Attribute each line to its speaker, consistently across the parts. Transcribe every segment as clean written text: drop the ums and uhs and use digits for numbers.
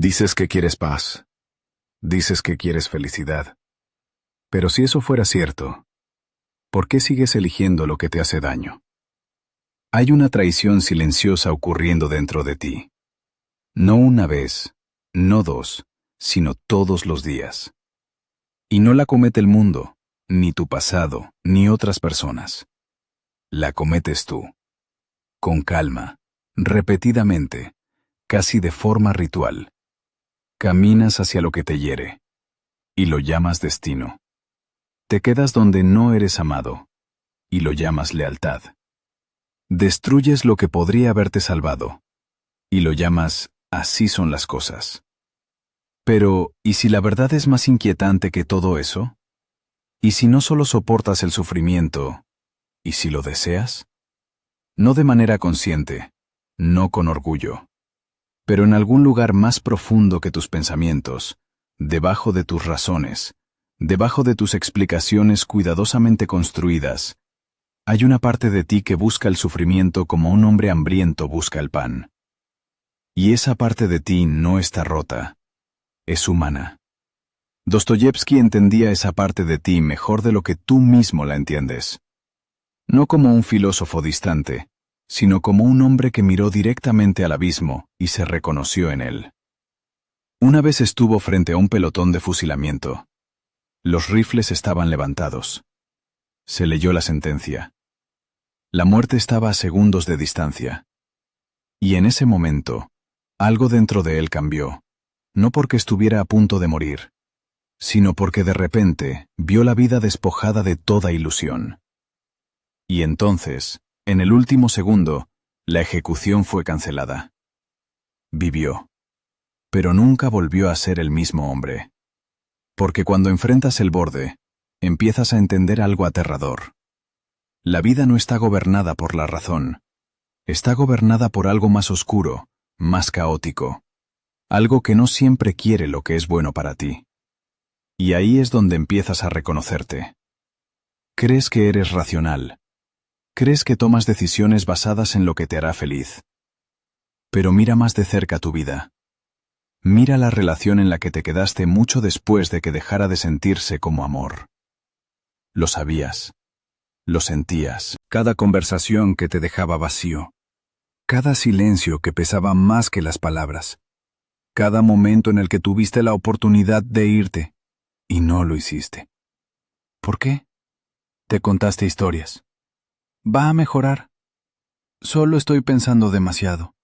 Speaker 1: Dices que quieres paz. Dices que quieres felicidad. Pero si eso fuera cierto, ¿por qué sigues eligiendo lo que te hace daño? Hay una traición silenciosa ocurriendo dentro de ti. No una vez, no dos, sino todos los días. Y no la comete el mundo, ni tu pasado, ni otras personas. La cometes tú. Con calma, repetidamente, casi de forma ritual. Caminas hacia lo que te hiere, y lo llamas destino. Te quedas donde no eres amado, y lo llamas lealtad. Destruyes lo que podría haberte salvado, y lo llamas así son las cosas. Pero, ¿y si la verdad es más inquietante que todo eso? ¿Y si no solo soportas el sufrimiento, y si lo deseas? No de manera consciente, no con orgullo, pero en algún lugar más profundo que tus pensamientos, debajo de tus razones, debajo de tus explicaciones cuidadosamente construidas, hay una parte de ti que busca el sufrimiento como un hombre hambriento busca el pan. Y esa parte de ti no está rota, es humana. Dostoyevski entendía esa parte de ti mejor de lo que tú mismo la entiendes. No como un filósofo distante, sino como un hombre que miró directamente al abismo y se reconoció en él. Una vez estuvo frente a un pelotón de fusilamiento. Los rifles estaban levantados. Se leyó la sentencia. La muerte estaba a segundos de distancia. Y en ese momento, algo dentro de él cambió, no porque estuviera a punto de morir, sino porque de repente vio la vida despojada de toda ilusión. Y entonces, en el último segundo, la ejecución fue cancelada. Vivió. Pero nunca volvió a ser el mismo hombre. Porque cuando enfrentas el borde, empiezas a entender algo aterrador. La vida no está gobernada por la razón. Está gobernada por algo más oscuro, más caótico. Algo que no siempre quiere lo que es bueno para ti. Y ahí es donde empiezas a reconocerte. Crees que eres racional. Crees que tomas decisiones basadas en lo que te hará feliz. Pero mira más de cerca tu vida. Mira la relación en la que te quedaste mucho después de que dejara de sentirse como amor. Lo sabías. Lo sentías. Cada conversación que te dejaba vacío. Cada silencio que pesaba más que las palabras. Cada momento en el que tuviste la oportunidad de irte y no lo hiciste. ¿Por qué? Te contaste historias. Va a mejorar. Solo estoy pensando demasiado.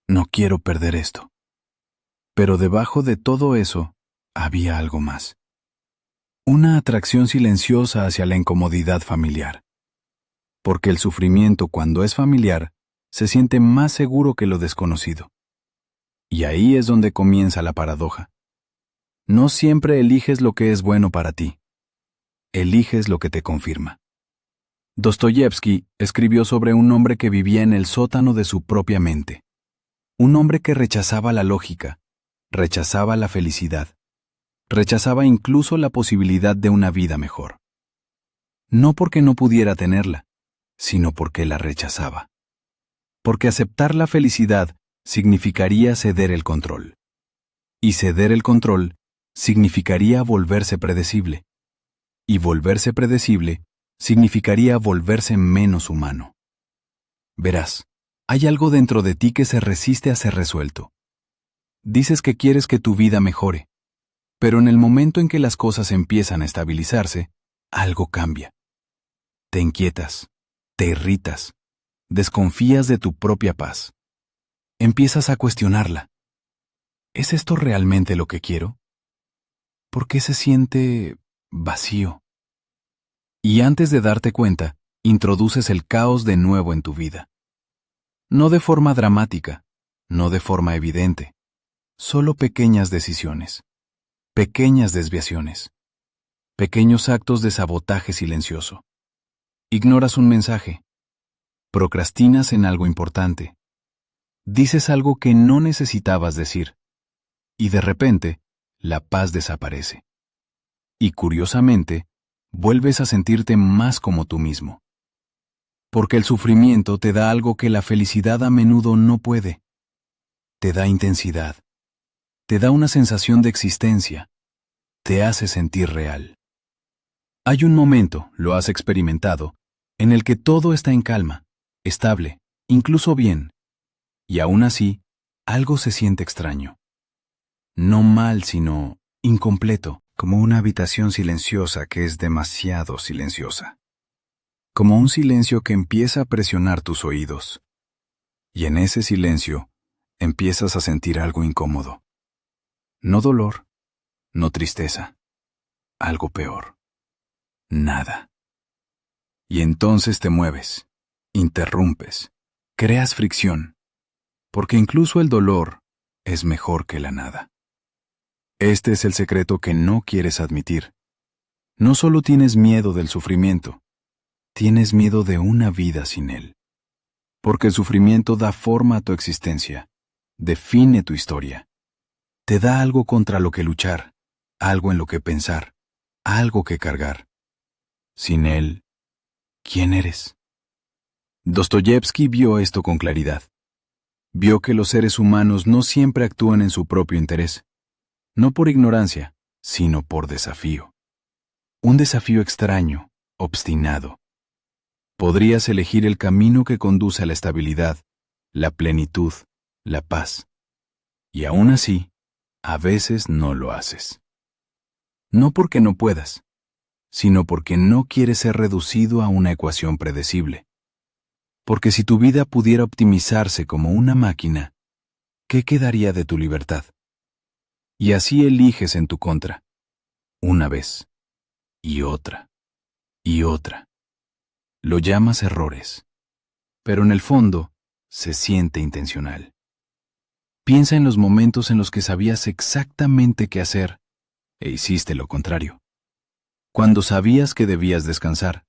Speaker 1: No quiero perder esto. Pero debajo de todo eso, había algo más. Una atracción silenciosa hacia la incomodidad familiar. Porque el sufrimiento, cuando es familiar, se siente más seguro que lo desconocido. Y ahí es donde comienza la paradoja. No siempre eliges lo que es bueno para ti. Eliges lo que te confirma. Dostoyevski escribió sobre un hombre que vivía en el sótano de su propia mente. Un hombre que rechazaba la lógica, rechazaba la felicidad, rechazaba incluso la posibilidad de una vida mejor. No porque no pudiera tenerla, sino porque la rechazaba. Porque aceptar la felicidad significaría ceder el control. Y ceder el control significaría volverse predecible. Y volverse predecible significaría volverse menos humano. Verás, hay algo dentro de ti que se resiste a ser resuelto. Dices que quieres que tu vida mejore, pero en el momento en que las cosas empiezan a estabilizarse, algo cambia. Te inquietas, te irritas, desconfías de tu propia paz. Empiezas a cuestionarla. ¿Es esto realmente lo que quiero? ¿Por qué se siente vacío? Y antes de darte cuenta, introduces el caos de nuevo en tu vida. No de forma dramática, no de forma evidente, solo pequeñas decisiones, pequeñas desviaciones, pequeños actos de sabotaje silencioso. Ignoras un mensaje, procrastinas en algo importante, dices algo que no necesitabas decir, y de repente, la paz desaparece. Y curiosamente, vuelves a sentirte más como tú mismo. Porque el sufrimiento te da algo que la felicidad a menudo no puede. Te da intensidad. Te da una sensación de existencia. Te hace sentir real. Hay un momento, lo has experimentado, en el que todo está en calma, estable, incluso bien. Y aún así, algo se siente extraño. No mal, sino incompleto. Como una habitación silenciosa que es demasiado silenciosa. Como un silencio que empieza a presionar tus oídos. Y en ese silencio, empiezas a sentir algo incómodo. No dolor, no tristeza. Algo peor. Nada. Y entonces te mueves, interrumpes, creas fricción. Porque incluso el dolor es mejor que la nada. Este es el secreto que no quieres admitir. No solo tienes miedo del sufrimiento, tienes miedo de una vida sin él. Porque el sufrimiento da forma a tu existencia, define tu historia. Te da algo contra lo que luchar, algo en lo que pensar, algo que cargar. Sin él, ¿quién eres? Dostoyevski vio esto con claridad. Vio que los seres humanos no siempre actúan en su propio interés. No por ignorancia, sino por desafío. Un desafío extraño, obstinado. Podrías elegir el camino que conduce a la estabilidad, la plenitud, la paz. Y aún así, a veces no lo haces. No porque no puedas, sino porque no quieres ser reducido a una ecuación predecible. Porque si tu vida pudiera optimizarse como una máquina, ¿qué quedaría de tu libertad? Y así eliges en tu contra, una vez, y otra, y otra. Lo llamas errores, pero en el fondo se siente intencional. Piensa en los momentos en los que sabías exactamente qué hacer e hiciste lo contrario. Cuando sabías que debías descansar,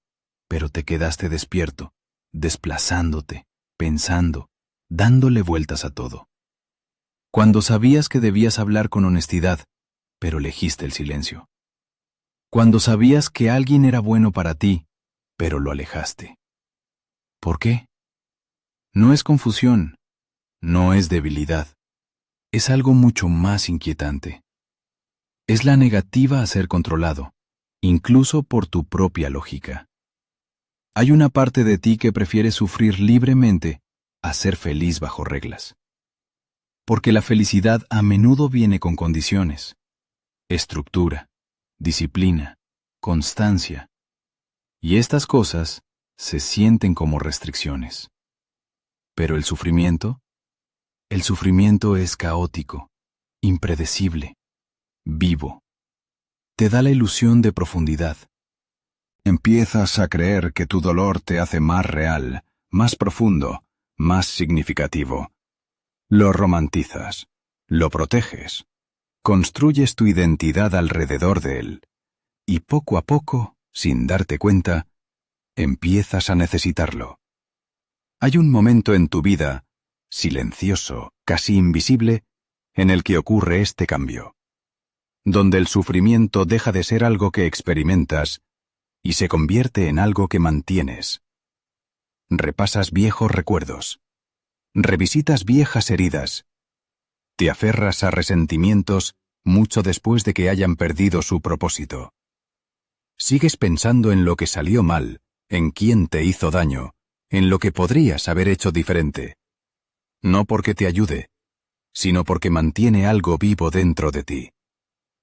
Speaker 1: pero te quedaste despierto, desplazándote, pensando, dándole vueltas a todo. Cuando sabías que debías hablar con honestidad, pero elegiste el silencio. Cuando sabías que alguien era bueno para ti, pero lo alejaste. ¿Por qué? No es confusión, no es debilidad. Es algo mucho más inquietante. Es la negativa a ser controlado, incluso por tu propia lógica. Hay una parte de ti que prefiere sufrir libremente a ser feliz bajo reglas. Porque la felicidad a menudo viene con condiciones, estructura, disciplina, constancia. Y estas cosas se sienten como restricciones. Pero el sufrimiento es caótico, impredecible, vivo. Te da la ilusión de profundidad. Empiezas a creer que tu dolor te hace más real, más profundo, más significativo. Lo romantizas, lo proteges, construyes tu identidad alrededor de él, y poco a poco, sin darte cuenta, empiezas a necesitarlo. Hay un momento en tu vida, silencioso, casi invisible, en el que ocurre este cambio, donde el sufrimiento deja de ser algo que experimentas y se convierte en algo que mantienes. Repasas viejos recuerdos. Revisitas viejas heridas. Te aferras a resentimientos mucho después de que hayan perdido su propósito. Sigues pensando en lo que salió mal, en quién te hizo daño, en lo que podrías haber hecho diferente. No porque te ayude, sino porque mantiene algo vivo dentro de ti.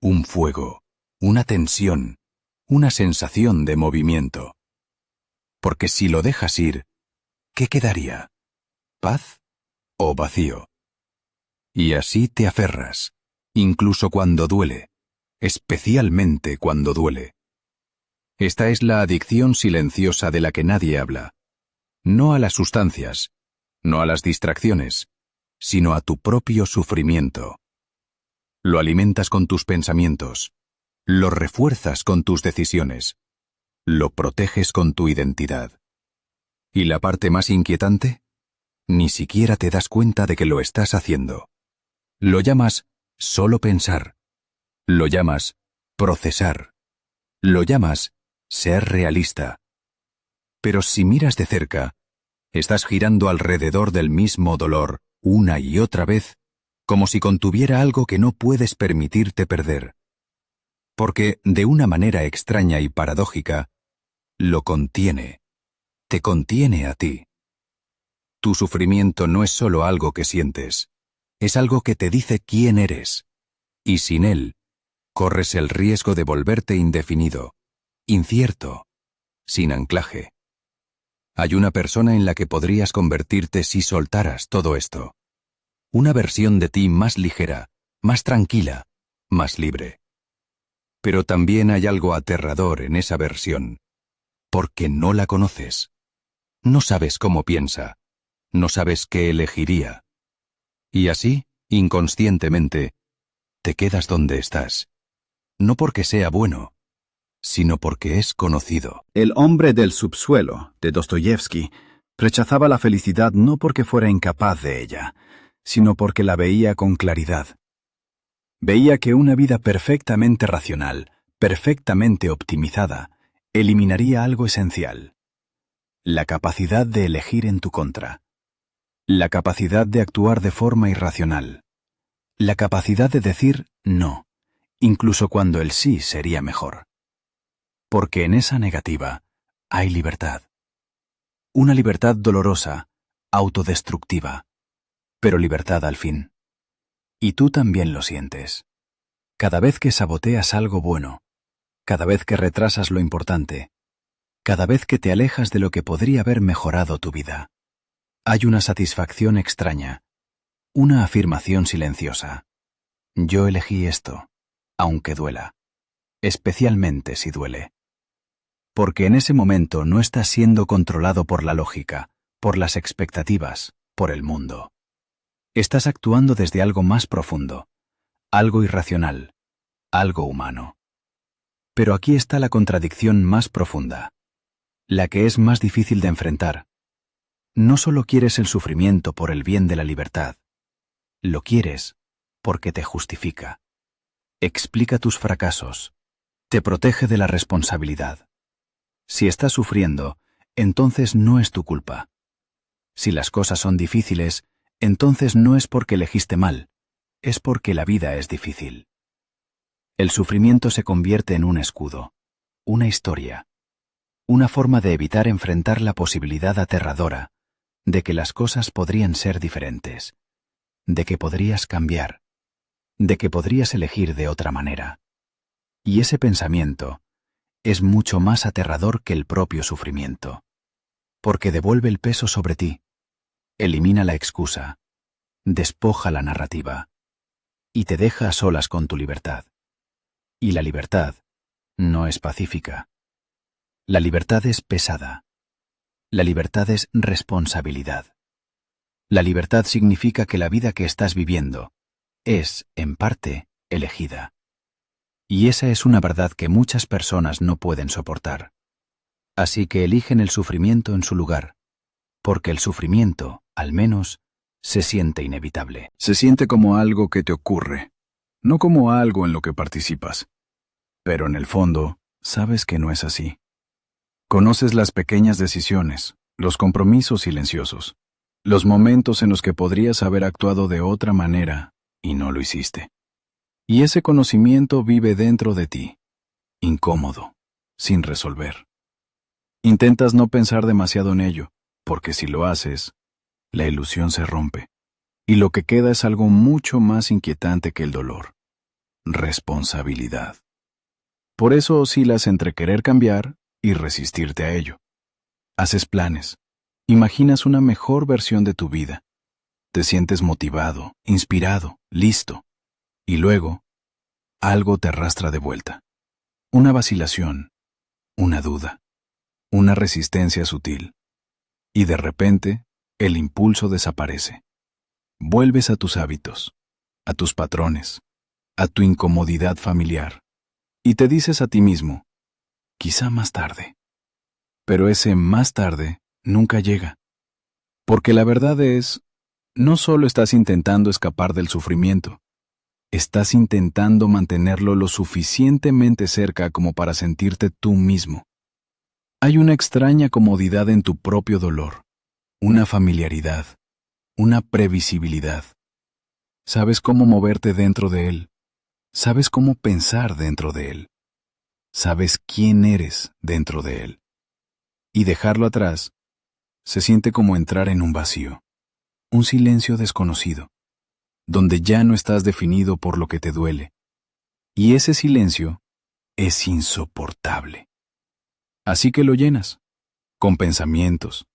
Speaker 1: Un fuego, una tensión, una sensación de movimiento. Porque si lo dejas ir, ¿qué quedaría? ¿Paz o vacío? Y así te aferras, incluso cuando duele, especialmente cuando duele. Esta es la adicción silenciosa de la que nadie habla. No a las sustancias, no a las distracciones, sino a tu propio sufrimiento. Lo alimentas con tus pensamientos, lo refuerzas con tus decisiones, lo proteges con tu identidad. ¿Y la parte más inquietante? Ni siquiera te das cuenta de que lo estás haciendo. Lo llamas solo pensar. Lo llamas procesar. Lo llamas ser realista. Pero si miras de cerca, estás girando alrededor del mismo dolor una y otra vez
Speaker 2: como si contuviera algo que no puedes permitirte perder. Porque, de una manera extraña y paradójica, lo contiene, te contiene a ti. Tu sufrimiento no es solo algo que sientes, es algo que te dice quién eres, y sin él, corres el riesgo de volverte indefinido, incierto, sin anclaje. Hay una persona en la que podrías convertirte si soltaras todo esto. Una versión de ti más ligera, más tranquila, más libre. Pero también hay algo aterrador en esa versión, porque no la conoces. No sabes cómo piensa, no sabes qué elegiría. Y así, inconscientemente, te quedas donde estás. No porque sea bueno, sino porque es conocido.
Speaker 1: El hombre del subsuelo, de Dostoyevsky, rechazaba la felicidad no porque fuera incapaz de ella, sino porque la veía con claridad. Veía que una vida perfectamente racional, perfectamente optimizada, eliminaría algo esencial: la capacidad de elegir en tu contra, la capacidad de actuar de forma irracional, la capacidad de decir no, incluso cuando el sí sería mejor. Porque en esa negativa hay libertad. Una libertad dolorosa, autodestructiva, pero libertad al fin. Y tú también lo sientes. Cada vez que saboteas algo bueno, cada vez que retrasas lo importante, cada vez que te alejas de lo que podría haber mejorado tu vida, hay una satisfacción extraña, una afirmación silenciosa. Yo elegí esto, aunque duela, especialmente si duele. Porque en ese momento no estás siendo controlado por la lógica, por las expectativas, por el mundo. Estás actuando desde algo más profundo, algo irracional, algo humano. Pero aquí está la contradicción más profunda, la que es más difícil de enfrentar. No solo quieres el sufrimiento por el bien de la libertad, lo quieres porque te justifica. Explica tus fracasos, te protege de la responsabilidad. Si estás sufriendo, entonces no es tu culpa. Si las cosas son difíciles, entonces no es porque elegiste mal, es porque la vida es difícil. El sufrimiento se convierte en un escudo, una historia, una forma de evitar enfrentar la posibilidad aterradora de que las cosas podrían ser diferentes, de que podrías cambiar, de que podrías elegir de otra manera. Y ese pensamiento es mucho más aterrador que el propio sufrimiento, porque devuelve el peso sobre ti, elimina la excusa, despoja la narrativa, y te deja a solas con tu libertad. Y la libertad no es pacífica. La libertad es pesada. La libertad es responsabilidad. La libertad significa que la vida que estás viviendo es, en parte, elegida. Y esa es una verdad que muchas personas no pueden soportar. Así que eligen el sufrimiento en su lugar, porque el sufrimiento, al menos, se siente inevitable. Se siente como algo que te ocurre, no como algo en lo que participas. Pero en el fondo, sabes que no es así. Conoces las pequeñas decisiones, los compromisos silenciosos, los momentos en los que podrías haber actuado de otra manera y no lo hiciste. Y ese conocimiento vive dentro de ti, incómodo, sin resolver. Intentas no pensar demasiado en ello, porque si lo haces, la ilusión se rompe, y lo que queda es algo mucho más inquietante que el dolor: responsabilidad. Por eso oscilas entre querer cambiar y resistirte a ello. Haces planes, imaginas una mejor versión de tu vida, te sientes motivado, inspirado, listo. Y luego, algo te arrastra de vuelta. Una vacilación, una duda, una resistencia sutil. Y de repente, el impulso desaparece. Vuelves a tus hábitos, a tus patrones, a tu incomodidad familiar. Y te dices a ti mismo, quizá más tarde. Pero ese más tarde nunca llega. Porque la verdad es, no solo estás intentando escapar del sufrimiento, estás intentando mantenerlo lo suficientemente cerca como para sentirte tú mismo. Hay una extraña comodidad en tu propio dolor, una familiaridad, una previsibilidad. Sabes cómo moverte dentro de él. Sabes cómo pensar dentro de él. Sabes quién eres dentro de él. Y dejarlo atrás se siente como entrar en un vacío, un silencio desconocido, donde ya no estás definido por lo que te duele. Y ese silencio es insoportable. Así que lo llenas, con pensamientos,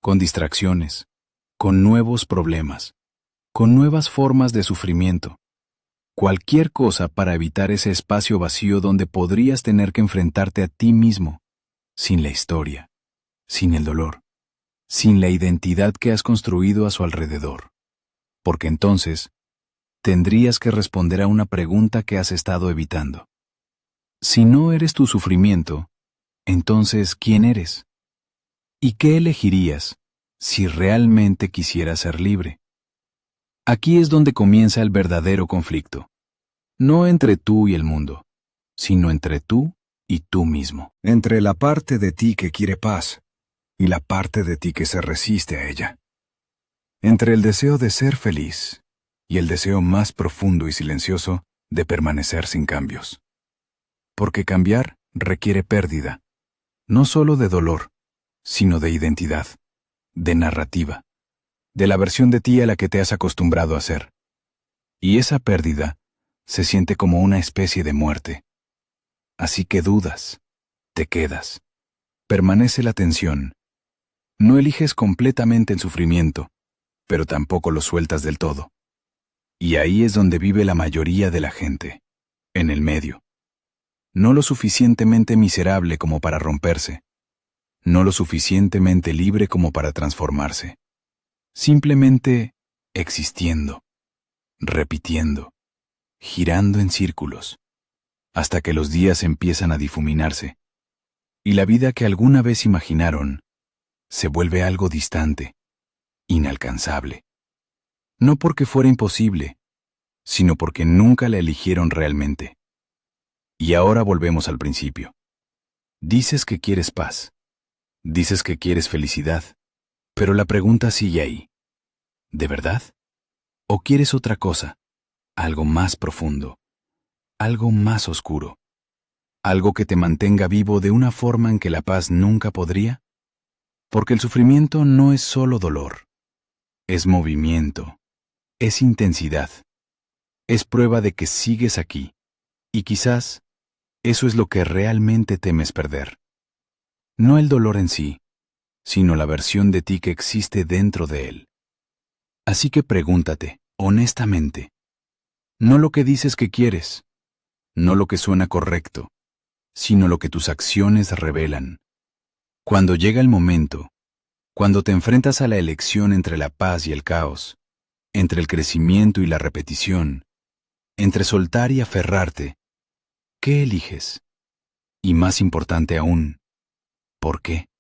Speaker 1: con distracciones, con nuevos problemas, con nuevas formas de sufrimiento. Cualquier cosa para evitar ese espacio vacío donde podrías tener que enfrentarte a ti mismo, sin la historia, sin el dolor, sin la identidad que has construido a su alrededor. Porque entonces, tendrías que responder a una pregunta que has estado evitando. Si no eres tu sufrimiento, entonces, ¿quién eres? ¿Y qué elegirías si realmente quisieras ser libre? Aquí es donde comienza el verdadero conflicto. No entre tú y el mundo, sino entre tú y tú mismo.
Speaker 2: Entre la parte de ti que quiere paz y la parte de ti que se resiste a ella. Entre el deseo de ser feliz y el deseo más profundo y silencioso de permanecer sin cambios. Porque cambiar requiere pérdida, no solo de dolor, sino de identidad, de narrativa, de la versión de ti a la que te has acostumbrado a ser. Y esa pérdida se siente como una especie de muerte. Así que dudas, te quedas, permanece la tensión. No eliges completamente el sufrimiento, pero tampoco lo sueltas del todo. Y ahí es donde vive la mayoría de la gente, en el medio. No lo suficientemente miserable como para romperse, no lo suficientemente libre como para transformarse. Simplemente existiendo, repitiendo, girando en círculos, hasta que los días empiezan a difuminarse, y la vida que alguna vez imaginaron se vuelve algo distante, inalcanzable. No porque fuera imposible, sino porque nunca la eligieron realmente. Y ahora volvemos al principio. Dices que quieres paz, dices que quieres felicidad, pero la pregunta sigue ahí. ¿De verdad? ¿O quieres otra cosa? Algo más profundo, algo más oscuro, algo que te mantenga vivo de una forma en que la paz nunca podría? Porque el sufrimiento no es solo dolor, es movimiento, es intensidad, es prueba de que sigues aquí, y quizás eso es lo que realmente temes perder. No el dolor en sí, sino la versión de ti que existe dentro de él. Así que pregúntate, honestamente, no lo que dices que quieres, no lo que suena correcto, sino lo que tus acciones revelan. Cuando llega el momento, cuando te enfrentas a la elección entre la paz y el caos, entre el crecimiento y la repetición, entre soltar y aferrarte, ¿qué eliges? Y más importante aún, ¿por qué?